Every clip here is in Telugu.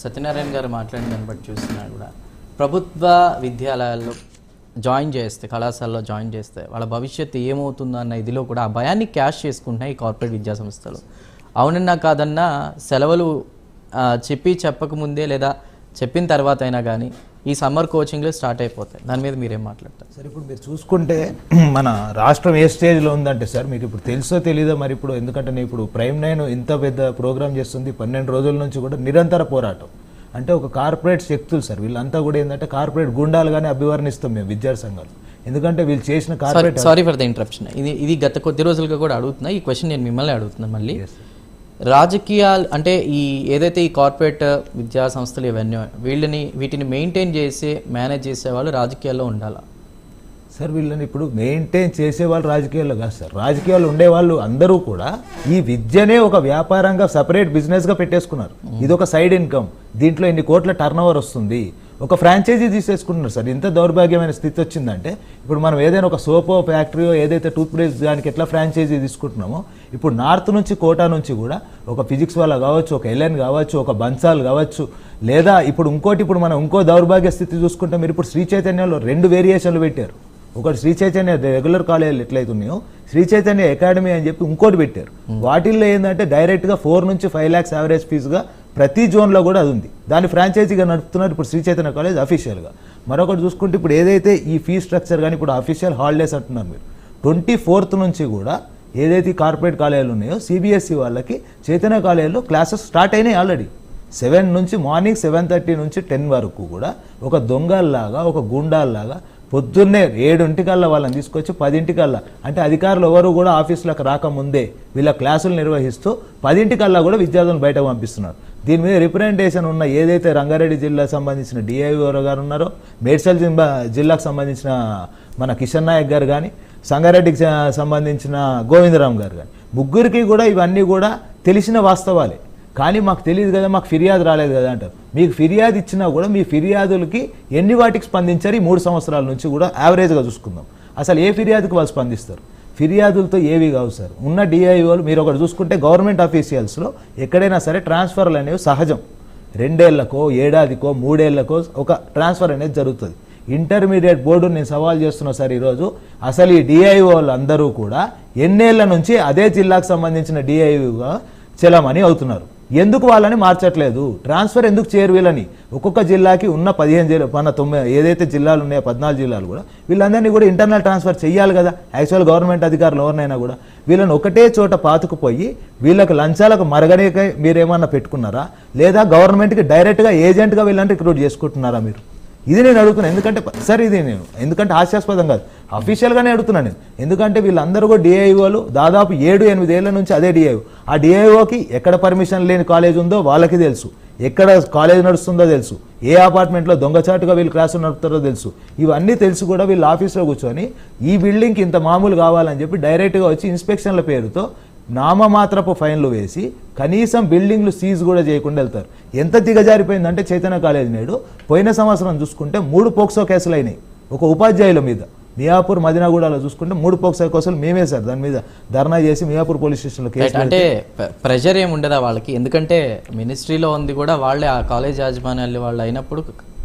సత్యనారాయణ గారు మాట్లాడిన దాన్ని బట్టి చూస్తున్నా కూడా ప్రభుత్వ విద్యాలయాల్లో జాయిన్ చేస్తే కళాశాలలో జాయిన్ చేస్తే వాళ్ళ భవిష్యత్తు ఏమవుతుందో అన్న ఇదిలో కూడా ఆ భయాన్ని క్యాష్ చేసుకుంటున్నాయి ఈ కార్పొరేట్ విద్యా సంస్థలు. అవునన్నా కాదన్నా సెలవులు చెప్పకముందే లేదా చెప్పిన తర్వాత అయినా కానీ ఈ సమ్మర్ కోచింగ్లు స్టార్ట్ అయిపోతాయి. దాని మీద మీరేం మాట్లాడతారు సార్? ఇప్పుడు మీరు చూసుకుంటే మన రాష్ట్రం ఏ స్టేజ్లో ఉందంటే సార్, మీకు ఇప్పుడు తెలుసో తెలీదో మరి ఇప్పుడు, ఎందుకంటే నేను ఇప్పుడు ప్రైమ్9 ఇంత పెద్ద ప్రోగ్రామ్ చేస్తుంది 12 రోజుల నుంచి కూడా నిరంతర పోరాటం. అంటే ఒక కార్పొరేట్ శక్తులు సార్, వీళ్ళంతా కూడా ఏంటంటే కార్పొరేట్ గుండాలుగానే అభివర్ణిస్తాం మేము విద్యార్థి సంఘాలు. ఎందుకంటే వీళ్ళు చేసిన corporate. Sorry for the interruption. ఇది గత కొద్ది రోజులుగా కూడా అడుగుతున్నా ఈ క్వశ్చన్, నేను మిమ్మల్ని అడుగుతున్నాను మళ్ళీ. రాజకీయాలు అంటే ఈ ఏదైతే ఈ కార్పొరేట్ విద్యా సంస్థలు ఇవన్నీ వీటిని మెయింటైన్ చేసి మేనేజ్ చేసే వాళ్ళు రాజకీయాల్లో ఉండాలా సార్? వీళ్ళని ఇప్పుడు మెయింటైన్ చేసేవాళ్ళు రాజకీయాల్లో కాదు సార్. రాజకీయాల్లో ఉండేవాళ్ళు అందరూ కూడా ఈ విద్యనే ఒక వ్యాపారంగా సపరేట్ బిజినెస్గా పెట్టేసుకున్నారు. ఇది ఒక సైడ్ ఇన్కమ్, దీంట్లో ఎన్ని కోట్ల టర్న్ ఓవర్ వస్తుంది, ఒక ఫ్రాంచైజీ తీసేసుకుంటున్నారు సార్. ఇంత దౌర్భాగ్యమైన స్థితి వచ్చిందంటే, ఇప్పుడు మనం ఏదైనా ఒక సోపో ఫ్యాక్టరీయో ఏదైతే టూత్ బ్రష్ దానికి ఎట్లా ఫ్రాంచైజీ తీసుకుంటున్నామో, ఇప్పుడు నార్త్ నుంచి కోటా నుంచి కూడా ఒక ఫిజిక్స్ వాళ్ళ కావచ్చు, ఒక ఎల్ఎన్ కావచ్చు, ఒక బన్సాల్ కావచ్చు, లేదా ఇప్పుడు ఇంకోటి, ఇప్పుడు మనం ఇంకో దౌర్భాగ్య స్థితి చూసుకుంటే మీరు ఇప్పుడు శ్రీ చైతన్యంలో 2 వేరియేషన్లు పెట్టారు. ఒకటి శ్రీ చైతన్య రెగ్యులర్ కాలేజీలు ఎట్లయితే ఉన్నాయో శ్రీ చైతన్య అకాడమీ అని చెప్పి ఇంకోటి పెట్టారు. వాటిల్లో ఏంటంటే డైరెక్ట్గా 4 నుంచి 5 lakhs యావరేజ్ ఫీజుగా ప్రతి జోన్లో కూడా అది ఉంది. దాన్ని ఫ్రాంచైజీగా నడుపుతున్నారు ఇప్పుడు శ్రీ చైతన్య కాలేజ్ అఫీషియల్గా. మరొకటి చూసుకుంటే ఇప్పుడు ఏదైతే ఈ ఫీ స్ట్రక్చర్ కానీ ఇప్పుడు అఫీషియల్ హాలిడేస్ అంటున్నారు మీరు, 24th నుంచి కూడా ఏదైతే కార్పొరేట్ కాలేజీలు ఉన్నాయో సిబిఎస్ఈ వాళ్ళకి చైతన్య కాలేజీలో క్లాసెస్ స్టార్ట్ అయినాయి ఆల్రెడీ. 7 నుంచి మార్నింగ్ 7:30 నుంచి 10 వరకు కూడా ఒక దొంగల్లాగా, ఒక గుండాల్లాగా పొద్దున్నే 7 వాళ్ళని తీసుకొచ్చి 10 అంటే అధికారులు ఎవరు కూడా ఆఫీసులకు రాకముందే వీళ్ళ క్లాసులు నిర్వహిస్తూ 10 కూడా విద్యార్థులను బయటకు పంపిస్తున్నారు. దీని మీద రిప్రజెంటేషన్ ఉన్న ఏదైతే రంగారెడ్డి జిల్లాకు సంబంధించిన డిఐఓ గారు ఉన్నారో, మేడ్చల్ జిల్లాకు సంబంధించిన మన కిషన్ నాయక్ గారు కానీ, సంగారెడ్డికి సంబంధించిన గోవిందరామ్ గారు కానీ, ముగ్గురికి కూడా ఇవన్నీ కూడా తెలిసిన వాస్తవాలే. కానీ మాకు తెలియదు కదా, మాకు ఫిర్యాదు రాలేదు కదా అంటారు. మీకు ఫిర్యాదు ఇచ్చినా కూడా మీ ఫిర్యాదులకి ఎన్ని వాటికి స్పందించారు ఈ 3 సంవత్సరాల నుంచి కూడా యావరేజ్గా చూసుకుందాం. అసలు ఏ ఫిర్యాదుకి వాళ్ళు స్పందిస్తారు? ఫిర్యాదులతో ఏవి కావు సార్. ఉన్న డిఐఓలు మీరు ఒకటి చూసుకుంటే గవర్నమెంట్ ఆఫీషియల్స్లో ఎక్కడైనా సరే ట్రాన్స్ఫర్లు అనేవి సహజం. 2 ఏళ్లకో, ఏడాదికో, 3 ఏళ్లకో ఒక ట్రాన్స్ఫర్ అనేది జరుగుతుంది. ఇంటర్మీడియట్ బోర్డును నేను సవాల్ చేస్తున్నా సార్ ఈరోజు. అసలు ఈ డిఐఓలు అందరూ కూడా ఎన్నేళ్ల నుంచి అదే జిల్లాకు సంబంధించిన డిఐఓగా చెలమని అవుతున్నారు. ఎందుకు వాళ్ళని మార్చట్లేదు? ట్రాన్స్ఫర్ ఎందుకు చేయరు వీళ్ళని? ఒక్కొక్క జిల్లాకి ఉన్న 9 ఏదైతే జిల్లాలు ఉన్నాయో 14 జిల్లాలు కూడా వీళ్ళందరినీ కూడా ఇంటర్నల్ ట్రాన్స్ఫర్ చేయాలి కదా. యాక్చువల్ గవర్నమెంట్ అధికారులు ఎవరినైనా కూడా వీళ్ళని ఒకటే చోట పాతుకుపోయి వీళ్ళకి లంచాలకు మరగనేకై మీరేమన్నా పెట్టుకున్నారా, లేదా గవర్నమెంట్కి డైరెక్ట్గా ఏజెంట్గా వీళ్ళని రిక్రూట్ చేసుకుంటున్నారా మీరు? ఇది నేను అడుగుతున్నాను. ఎందుకంటే సార్ ఇది నేను ఎందుకంటే హాస్యాస్పదం కాదు, అఫీషియల్గానే అడుగుతున్నాను నేను. ఎందుకంటే వీళ్ళందరూ కూడా డిఐఓలు దాదాపు 7-8 ఏళ్ల నుంచి అదే డిఐఓ. ఆ డిఐఓకి ఎక్కడ పర్మిషన్ లేని కాలేజ్ ఉందో వాళ్ళకి తెలుసు, ఎక్కడ కాలేజ్ నడుస్తుందో తెలుసు, ఏ అపార్ట్మెంట్లో దొంగచాటుగా వీళ్ళు క్లాసులు నడుపుతారో తెలుసు. ఇవన్నీ తెలుసు కూడా వీళ్ళు ఆఫీస్లో కూర్చొని ఈ బిల్డింగ్కి ఇంత మామూలు కావాలని చెప్పి డైరెక్ట్గా వచ్చి ఇన్స్పెక్షన్ల పేరుతో నామమాత్రపు ఫైన్లు వేసి కనీసం బిల్డింగ్లు సీజ్ కూడా చేయకుండా వెళ్తారు. ఎంత దిగజారిపోయిందంటే చైతన్య కాలేజ్ నేడు పోయిన సంవత్సరం చూసుకుంటే 3 పోక్సో కేసులు అయినాయి ఒక ఉపాధ్యాయుల మీద. మియాపూర్, మదినాగూడలో చూసుకుంటే 3 పోక్సో కేసులు మేమే సార్ దాని మీద ధర్నా చేసి మియాపూర్ పోలీస్ స్టేషన్లో కేసు. అంటే ప్రెషర్ ఏమి ఉండదా వాళ్ళకి? ఎందుకంటే మినిస్ట్రీలో ఉంది కూడా వాళ్ళే, ఆ కాలేజ్ యాజమాన్యాలు వాళ్ళు అయినప్పుడు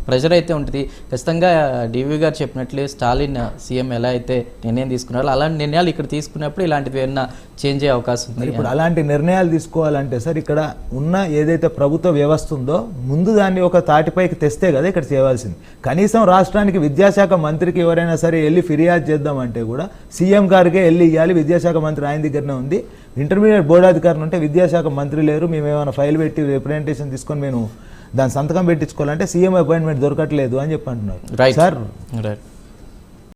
ప్రెషర్ అయితే ఉంటుంది ఖచ్చితంగా. డివి గారు చెప్పినట్లే స్టాలిన్ సీఎం ఎలా అయితే నిర్ణయం తీసుకున్నారో అలాంటి నిర్ణయాలు ఇక్కడ తీసుకున్నప్పుడు ఇలాంటివి ఏమన్నా చేంజ్ అయ్యే అవకాశం ఉంది. ఇప్పుడు అలాంటి నిర్ణయాలు తీసుకోవాలంటే సార్ ఇక్కడ ఉన్న ఏదైతే ప్రభుత్వ వ్యవస్థ ఉందో ముందు దాన్ని ఒక తాటిపైకి తెస్తే కదా ఇక్కడ చేయవలసింది. కనీసం రాష్ట్రానికి విద్యాశాఖ మంత్రికి ఎవరైనా సరే వెళ్ళి ఫిర్యాదు చేద్దామంటే కూడా సీఎం గారికే వెళ్ళి ఇవ్వాలి. విద్యాశాఖ మంత్రి ఆయన దగ్గరనే ఉంది. ఇంటర్మీడియట్ బోర్డు అధికారులు ఉంటే విద్యాశాఖ మంత్రి లేరు. మేము ఏమైనా ఫైల్ పెట్టి రిప్రజెంటేషన్ తీసుకొని మేము దాని సంతకం పెట్టించుకోవాలంటే సీఎం అపాయింట్మెంట్ దొరకట్లేదు అని చెప్పి అంటున్నారు సార్.